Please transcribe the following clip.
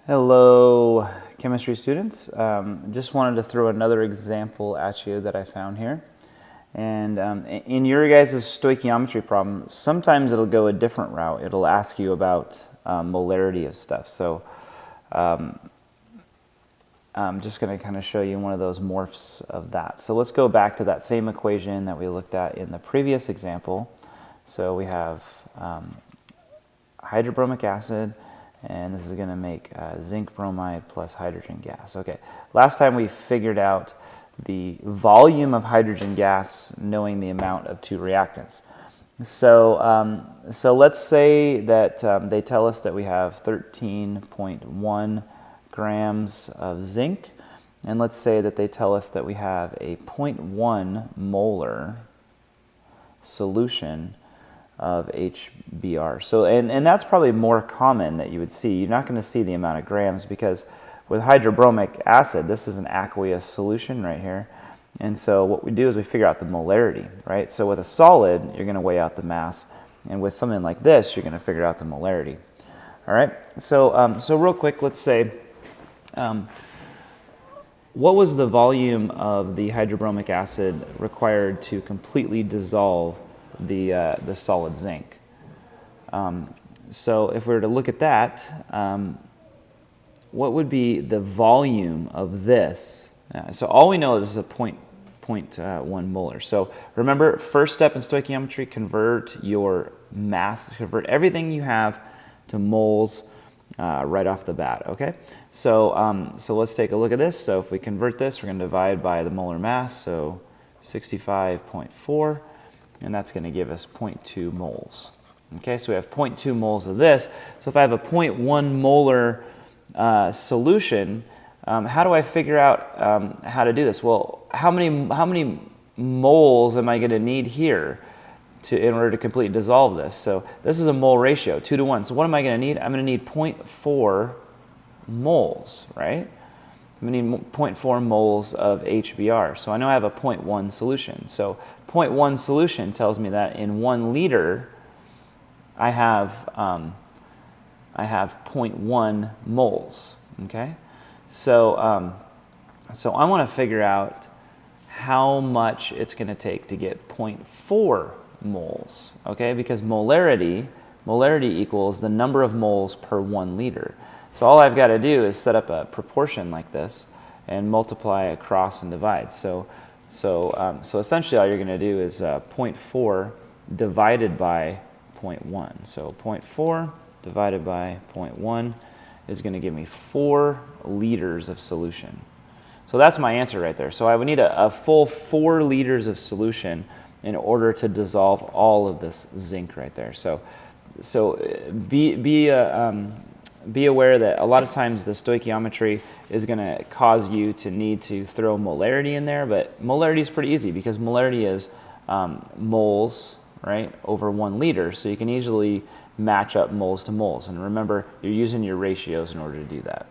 Hello, chemistry students. Just wanted to throw another example at you that I found here. And in your guys' stoichiometry problem, sometimes it'll go a different route. It'll ask you about molarity of stuff. So I'm just going to kind of show you one of those morphs of that. So let's go back to that same equation that we looked at in the previous example. So we have hydrobromic acid, and this is going to make zinc bromide plus hydrogen gas. Okay, last time we figured out the volume of hydrogen gas knowing the amount of two reactants. So, so let's say that they tell us that we have 13.1 grams of zinc, and let's say that they tell us that we have a 0.1 molar solution of HBr. So, and that's probably more common that you would see. You're not going to see the amount of grams because with hydrobromic acid, this is an aqueous solution right here. And so what we do is we figure out the molarity, right? So with a solid, you're going to weigh out the mass. And with something like this, you're going to figure out the molarity. All right? So, so real quick, let's say, what was the volume of the hydrobromic acid required to completely dissolve the solid zinc? So if we were to look at that, what would be the volume of this? So all we know is this is a 0.1 molar. So remember, first step in stoichiometry, convert your mass, convert everything you have to moles right off the bat, okay? So, so let's take a look at this. So if we convert this, we're going to divide by the molar mass, so 65.4. and that's going to give us 0.2 moles. Okay, so we have 0.2 moles of this. So if I have a 0.1 molar solution, how do I figure out how to do this? Well, how many moles am I going to need here in order to completely dissolve this? So this is a mole ratio, 2 to 1. So what am I going to need? I'm going to need 0.4 moles, right? I'm going to need 0.4 moles of HBr. So I know I have a 0.1 solution. So 0.1 solution tells me that in 1 liter, I have 0.1 moles. Okay, so so I want to figure out how much it's going to take to get 0.4 moles. Okay, because molarity equals the number of moles per 1 liter. So all I've got to do is set up a proportion like this and multiply across and divide. So essentially all you're going to do is 0.4 divided by 0.1. So 0.4 divided by 0.1 is going to give me 4 liters of solution. So that's my answer right there. So I would need a full 4 liters of solution in order to dissolve all of this zinc right there. So be aware that a lot of times the stoichiometry is going to cause you to need to throw molarity in there, but molarity is pretty easy because molarity is moles, right, over 1 liter, so you can easily match up moles to moles. And remember, you're using your ratios in order to do that.